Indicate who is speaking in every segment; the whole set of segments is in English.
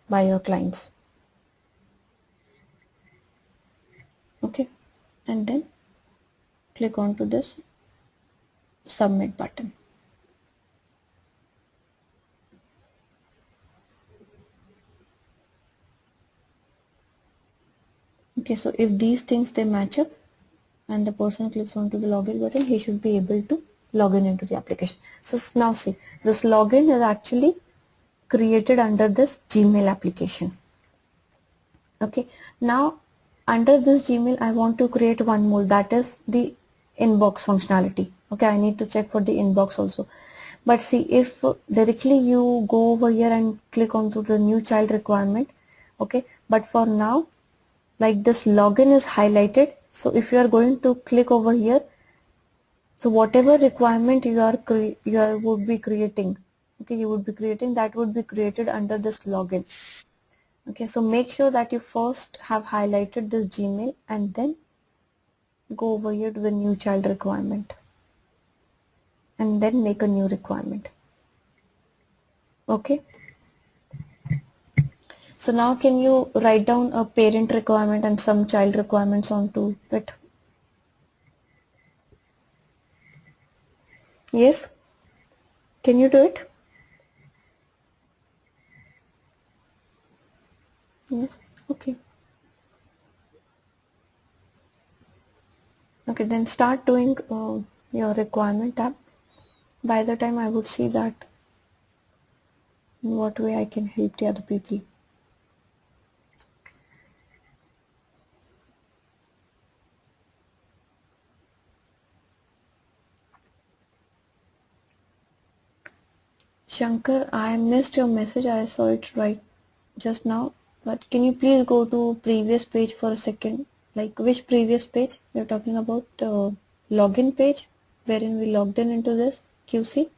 Speaker 1: by your clients. Okay, and then click on to this submit button. Okay, so if these things they match up and the person clicks onto the login button, he should be able to log in into the application. So now see, this login is actually created under this Gmail application. Okay, now under this Gmail I want to create one more, that is the inbox functionality. Okay, I need to check for the inbox also. But see, if directly you go over here and click onto the new child requirement, okay, but for now like this login is highlighted, so if you are going to click over here, so whatever requirement you would be creating, okay, you would be creating, that would be created under this login. Okay, so make sure that you first have highlighted this Gmail and then go over here to the new child requirement and then make a new requirement. Okay, so now can you write down a parent requirement and some child requirements onto it? Yes, can you do it? Yes, okay. Okay, then start doing your requirement tab. By the time I would see that in what way I can help the other people. Shankar, I missed your message. I saw it right just now. But can you please go to previous page for a second? Like which previous page? You're talking about the login page wherein we logged in into this QC.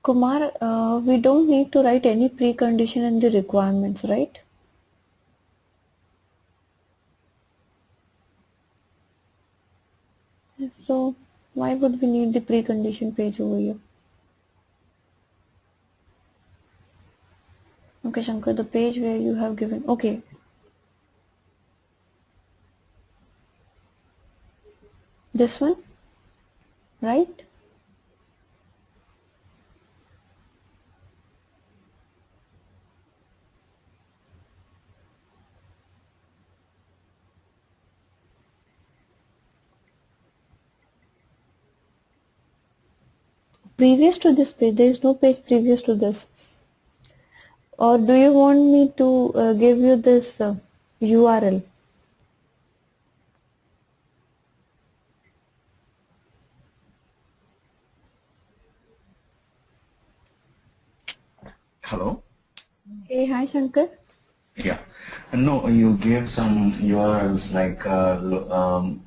Speaker 1: Kumar, we don't need to write any precondition in the requirements, right? So why would we need the precondition page over here? Okay, Shankar, the page where you have given, okay. This one, right? Previous to this page, there is no page previous to this. Or do you want me to give you this URL?
Speaker 2: Hello?
Speaker 1: Hey, hi Shankar.
Speaker 2: Yeah. No, you gave some URLs like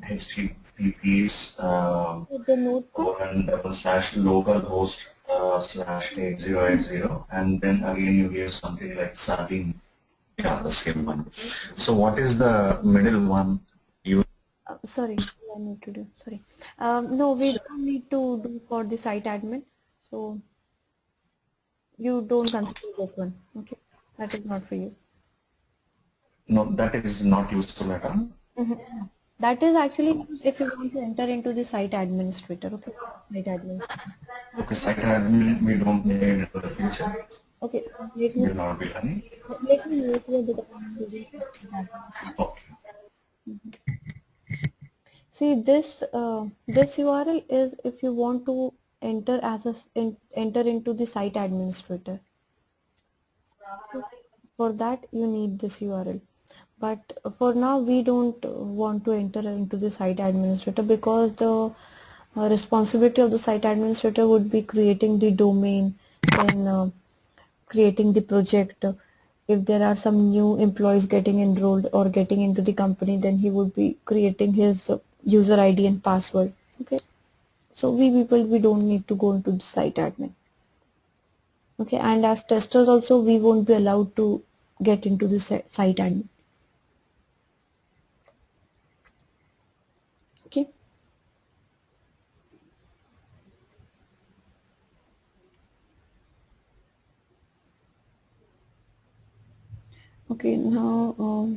Speaker 2: HTTPs
Speaker 1: The notebook?
Speaker 2: /localhost /8080, and then again you gave something like Sabine. Yeah, the same one. So what is the middle one? You
Speaker 1: Sorry, I need to do. Sorry. No, we don't need to do for the site admin. So you don't consider this one. Okay, that is not for you.
Speaker 2: no, that is not useful at all.
Speaker 1: Mhm. That is actually used if you want to enter into the site administrator. Okay, site administrator.
Speaker 2: Okay, site admin we don't need for the future.
Speaker 1: Okay, let me
Speaker 2: Will not be running.
Speaker 1: let me make you the site admin.
Speaker 2: Okay.
Speaker 1: See this URL is if you want to enter as enter into the site administrator. For that you need this URL. But for now we don't want to enter into the site administrator, because the responsibility of the site administrator would be creating the domain, then creating the project. If there are some new employees getting enrolled or getting into the company, then he would be creating his user ID and password. Okay, so we people, we don't need to go into the site admin. Okay, and as testers also we won't be allowed to get into the site admin. Okay. Okay, now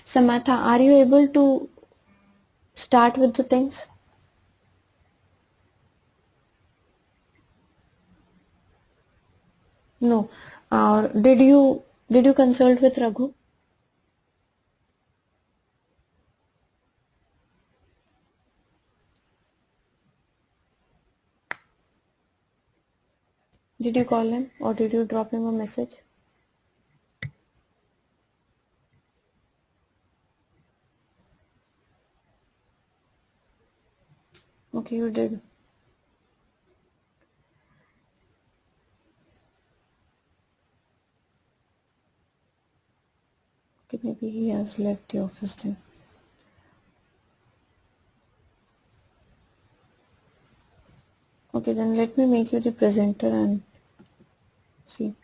Speaker 1: Samantha, are you able to start with the things? No. Did you consult with Raghu? Did you call him or did you drop him a message? Okay, you did. Okay, maybe he has left the office then. Okay, then let me make you the presenter and see.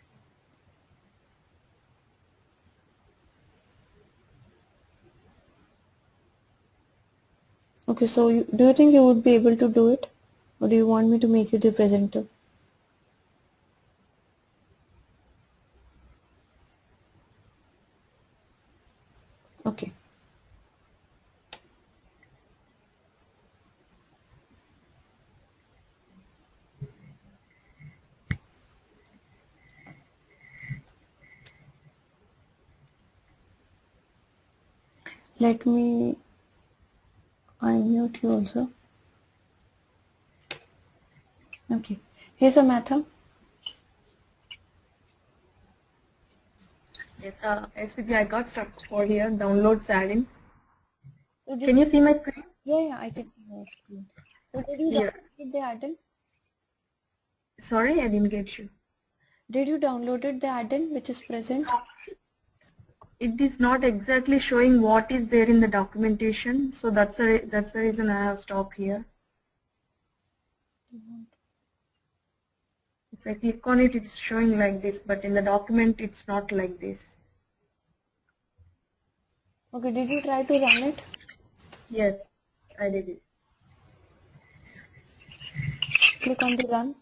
Speaker 1: Okay, so do you think you would be able to do it, or do you want me to make you the presenter? Okay. Let me unmute you also. Okay. Hey Samantha.
Speaker 3: Yes, SVP, I got stuck for here. Downloads add-in. So can you see my screen?
Speaker 1: Yeah, I can see your screen. So did you download the add-in?
Speaker 3: Sorry, I didn't get you.
Speaker 1: Did you downloaded the add-in which is present?
Speaker 3: It is not exactly showing what is there in the documentation, so that's the reason I have stopped here. If I click on it, it's showing like this, but in the document, it's not like this.
Speaker 1: Okay, did you try to run it?
Speaker 3: Yes, I did it.
Speaker 1: Click on the run.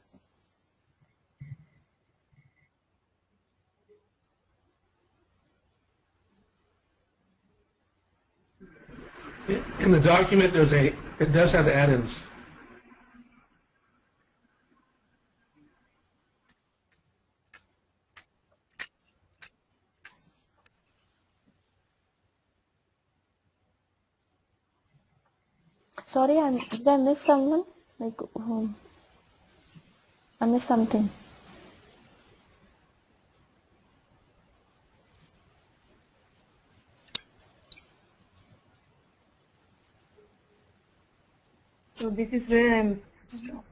Speaker 4: In the document, it does have the add-ins.
Speaker 1: Sorry, did I miss someone? Like, I missed something.
Speaker 3: So this is where I'm stopped.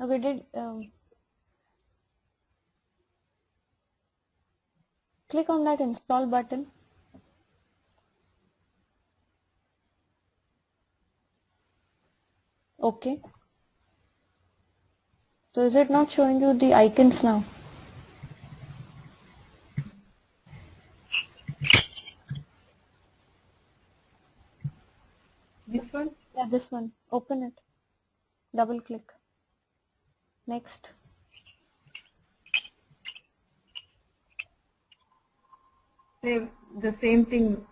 Speaker 1: Okay, click on that install button. Okay. So is it not showing you the icons now?
Speaker 3: This one?
Speaker 1: Yeah, this one. Open it. Double click. Next.
Speaker 3: Same, the same thing.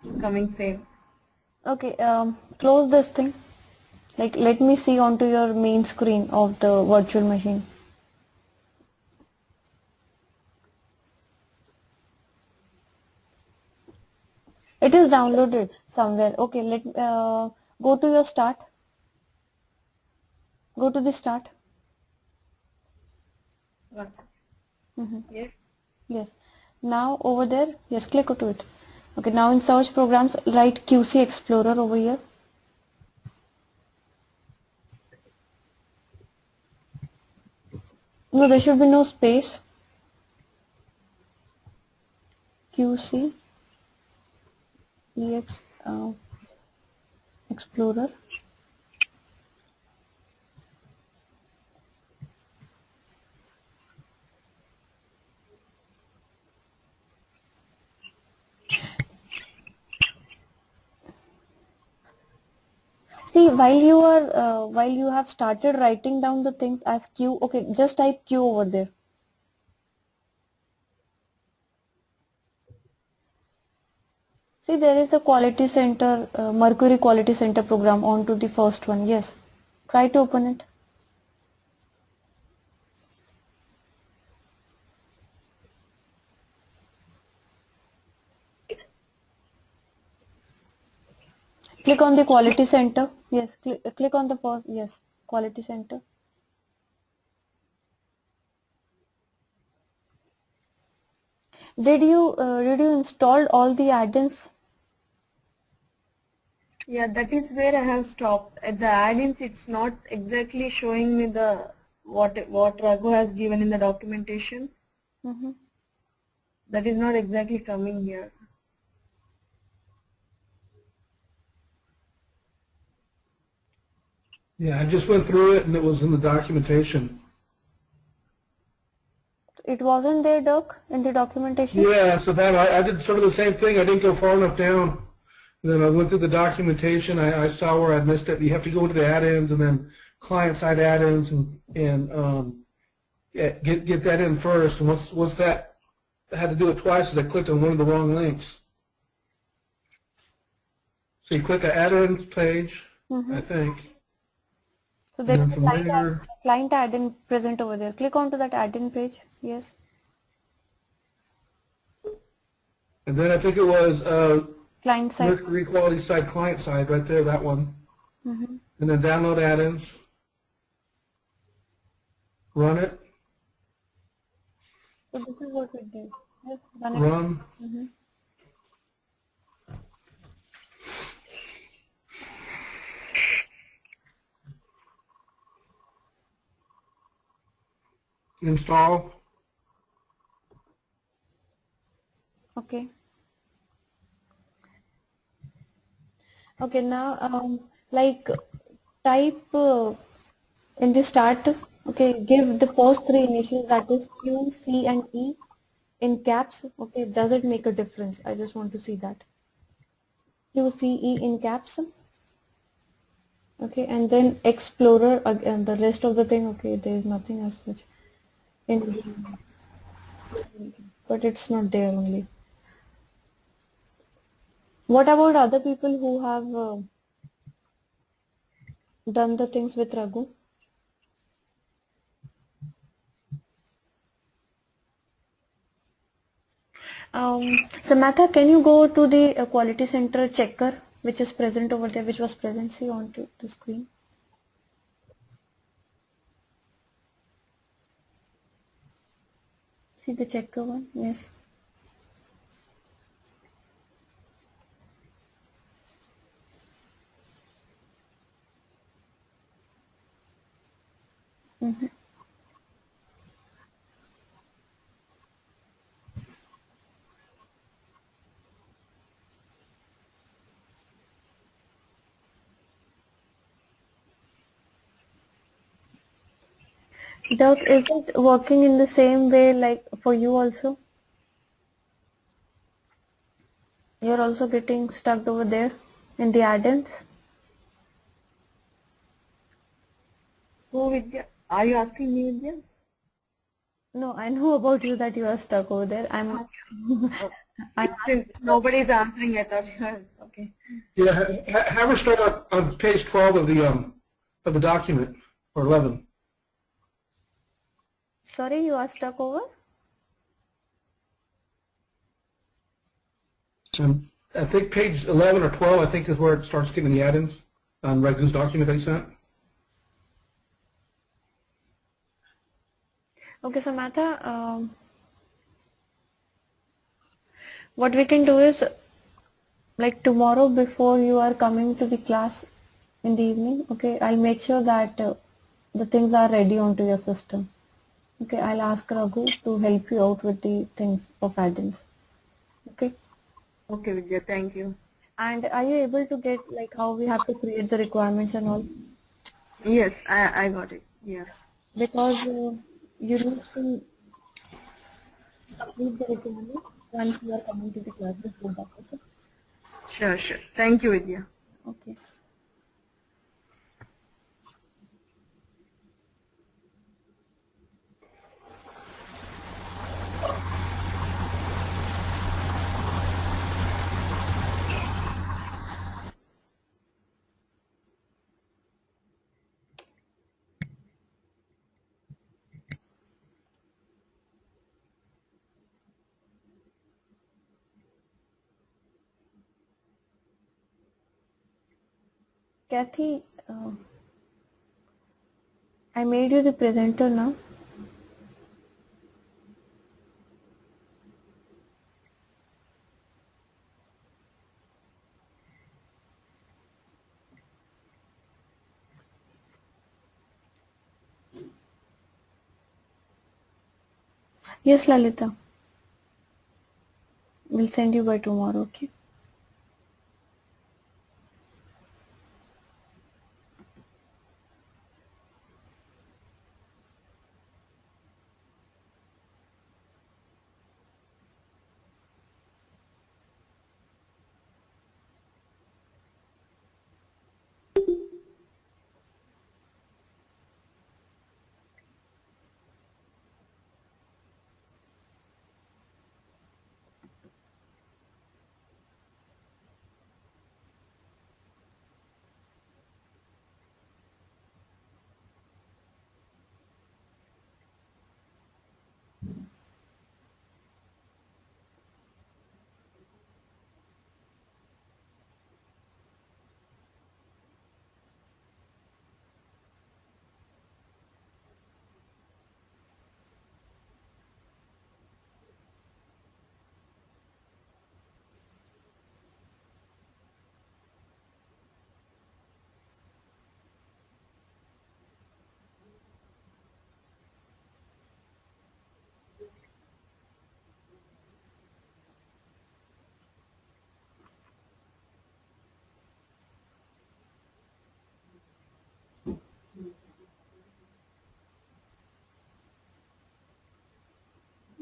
Speaker 3: It's coming same.
Speaker 1: Okay, close this thing. Like, let me see onto your main screen of the virtual machine. It is downloaded somewhere. Okay, let go to your start. Go to the start.
Speaker 3: One second. Yes.
Speaker 1: Yes. Now over there, yes, click to it. Okay, now in search programs, write QC Explorer over here. No, there should be no space. QC EX Explorer. See, while you have started writing down the things as Q, okay, just type Q over there. See, there is a quality center, Mercury quality center program onto the first one. Yes, try to open it. Click on the quality center. Yes, click on the first. Yes, quality center. Did you install all the add-ins?
Speaker 3: Yeah, that is where I have stopped. At the add-ins, it's not exactly showing me the what Raghu has given in the documentation. That is not exactly coming here.
Speaker 4: Yeah, I just went through it and it was in the documentation.
Speaker 1: It wasn't there, Doc, in the documentation?
Speaker 4: Yeah, so that I did sort of the same thing. I didn't go far enough down. And then I went through the documentation. I saw where I missed it. You have to go into the add-ins and then client-side add-ins and yeah, get that in first. And once that, I had to do it twice because I clicked on one of the wrong links. So you click an add-ins page, I think.
Speaker 1: So there is
Speaker 4: from
Speaker 1: a client add-in present over there. Click onto that add-in page. Yes.
Speaker 4: And then I think it was
Speaker 1: Client side.
Speaker 4: Mercury quality side, client side, right there, that one. And then download add-ins. Run it.
Speaker 1: So this is what we did. Yes, run it.
Speaker 4: Run. Install.
Speaker 1: Okay. Okay, now like type in the start, okay, give the first three initials, that is Q, C and E in caps. Okay, does it make a difference? I just want to see that. Q, C, E in caps. Okay, and then Explorer again, the rest of the thing, okay, there is nothing as such in, but it's not there only. What about other people who have done the things with Raghu? Samantha, can you go to the quality center checker which is present over there, which was present, see onto the screen? See the checker one? Yes. Doug, is it working in the same way like for you also? You're also getting stuck over there in the add-ins?
Speaker 3: Who Vidya? Are you asking me, Vidya?
Speaker 1: No, I know about you that you are stuck over there.
Speaker 3: Since nobody is answering, I thought you were okay.
Speaker 4: Yeah, have her start on page 12 of the document, or 11.
Speaker 1: Sorry, you are stuck over?
Speaker 4: I think page 11 or 12, I think, is where it starts giving the add-ins on Ragu's document they sent.
Speaker 1: Okay, Samantha, what we can do is, like tomorrow before you are coming to the class in the evening, okay, I'll make sure that the things are ready onto your system. Okay, I'll ask Raghu to help you out with the things of add-ins. Okay.
Speaker 3: Okay, Vidya, thank you.
Speaker 1: And are you able to get like how we have to create the requirements and all?
Speaker 3: Yes, I got it. Yeah.
Speaker 1: Because you need to complete the requirements once you are coming to the class before that. Okay.
Speaker 3: Sure, sure. Thank you, Vidya.
Speaker 1: Okay. Kathy, I made you the presenter now. Yes, Lalita. We'll send you by tomorrow, okay?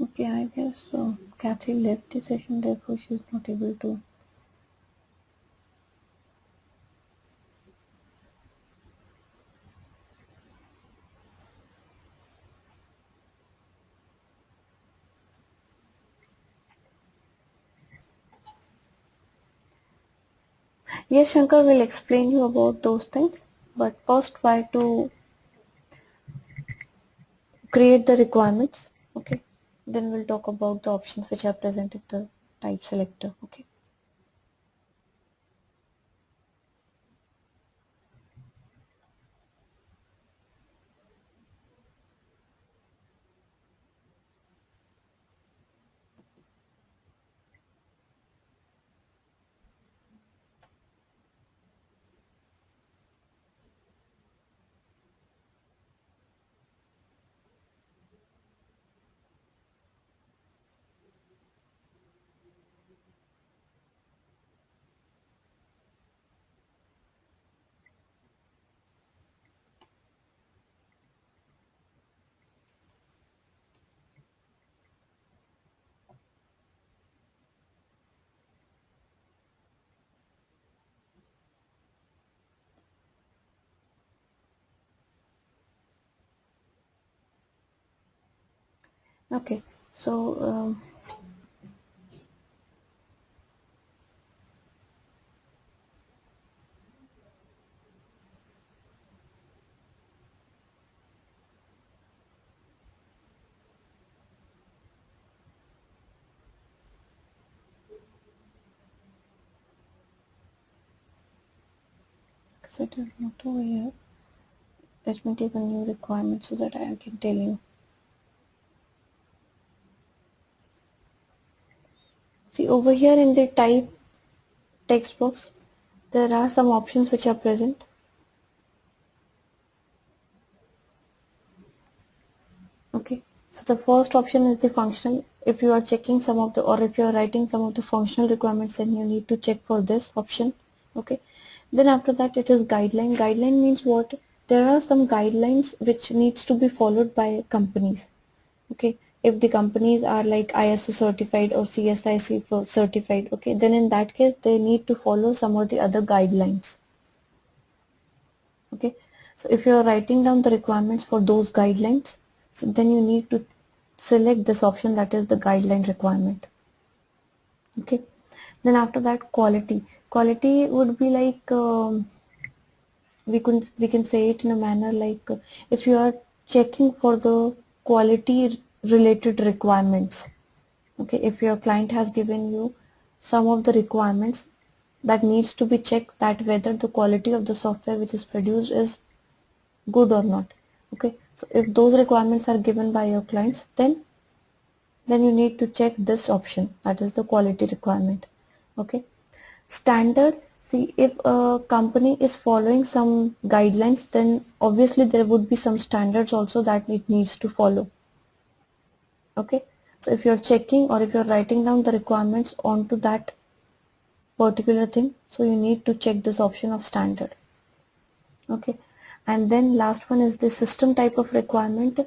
Speaker 1: Okay, I guess so. Kathy left the session, therefore she's not able to. Yes, Shankar will explain you about those things, but first try to create the requirements, okay? Then we'll talk about the options which are present in the type selector, okay? Okay, so So it is not over here. Let me take a new requirement so that I can tell you. See over here in the type text box, there are some options which are present. Okay, so the first option is the functional. If you are checking some of the, or if you are writing some of the functional requirements, then you need to check for this option. Okay, then after that it is guideline. Guideline means what? There are some guidelines which needs to be followed by companies. Okay, if the companies are like ISO certified or CSIC certified, okay, then in that case they need to follow some of the other guidelines. Okay, so if you are writing down the requirements for those guidelines, so then you need to select this option, that is the guideline requirement. Okay, then after that quality would be like we can say it in a manner like if you are checking for the quality related requirements. Okay, if your client has given you some of the requirements that needs to be checked, that whether the quality of the software which is produced is good or not. Okay, so if those requirements are given by your clients, then you need to check this option, that is the quality requirement. Okay, standard. See, if a company is following some guidelines, then obviously there would be some standards also that it needs to follow. Okay, so if you're checking or if you're writing down the requirements onto that particular thing, so you need to check this option of standard. Okay, and then last one is the system type of requirement,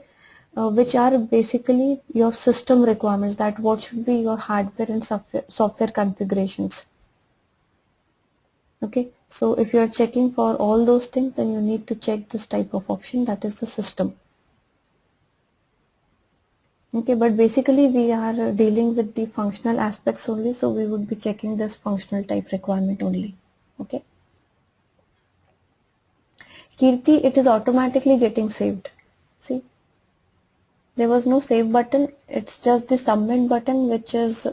Speaker 1: which are basically your system requirements, that what should be your hardware and software configurations. Okay, so if you are checking for all those things, then you need to check this type of option, that is the system. Okay, but basically we are dealing with the functional aspects only, so we would be checking this functional type requirement only. Okay, Kirti, it is automatically getting saved. See, there was no save button, it's just the submit button which is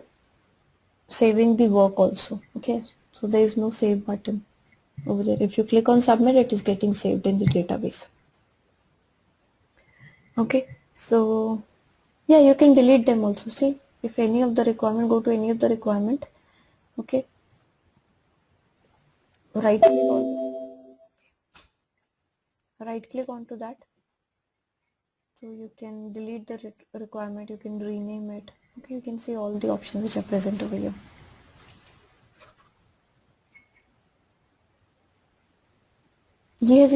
Speaker 1: saving the work also. Okay, so there is no save button over there. If you click on submit, it is getting saved in the database. Okay, so yeah, you can delete them also. See, if any of the requirement, go to any of the requirement. Okay, right click onto that, so you can delete the requirement, you can rename it. Okay, you can see all the options which are present over here. Yes,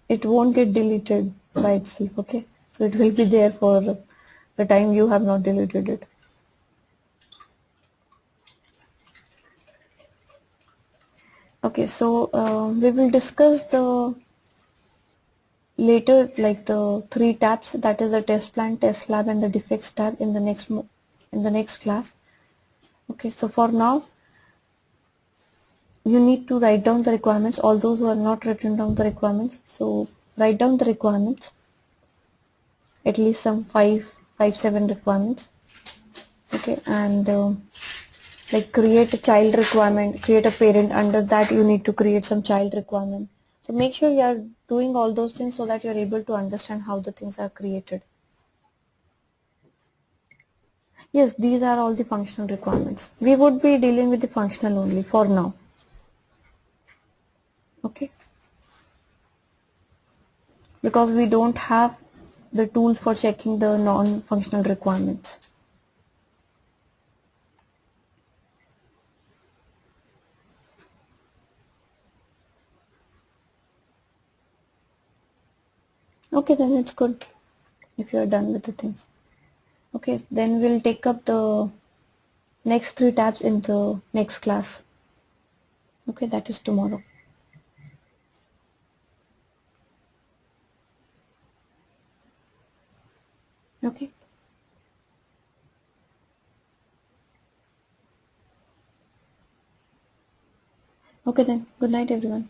Speaker 1: it won't get deleted by itself. Okay, so it will be there for the time you have not deleted it. Okay, so we will discuss the later, like the 3 tabs, that is the test plan, test lab and the defects tab in the next class. Okay, so for now you need to write down the requirements, all those who are not written down the requirements, so write down the requirements, at least some 7 requirements. Okay, and like create a child requirement, create a parent, under that you need to create some child requirement. So make sure you are doing all those things so that you are able to understand how the things are created. Yes, these are all the functional requirements. We would be dealing with the functional only for now. Okay, because we don't have the tools for checking the non-functional requirements. Okay, then it's good if you are done with the things. Okay, then we'll take up the next 3 tabs in the next class. Okay, that is tomorrow. Okay. Okay then, good night everyone.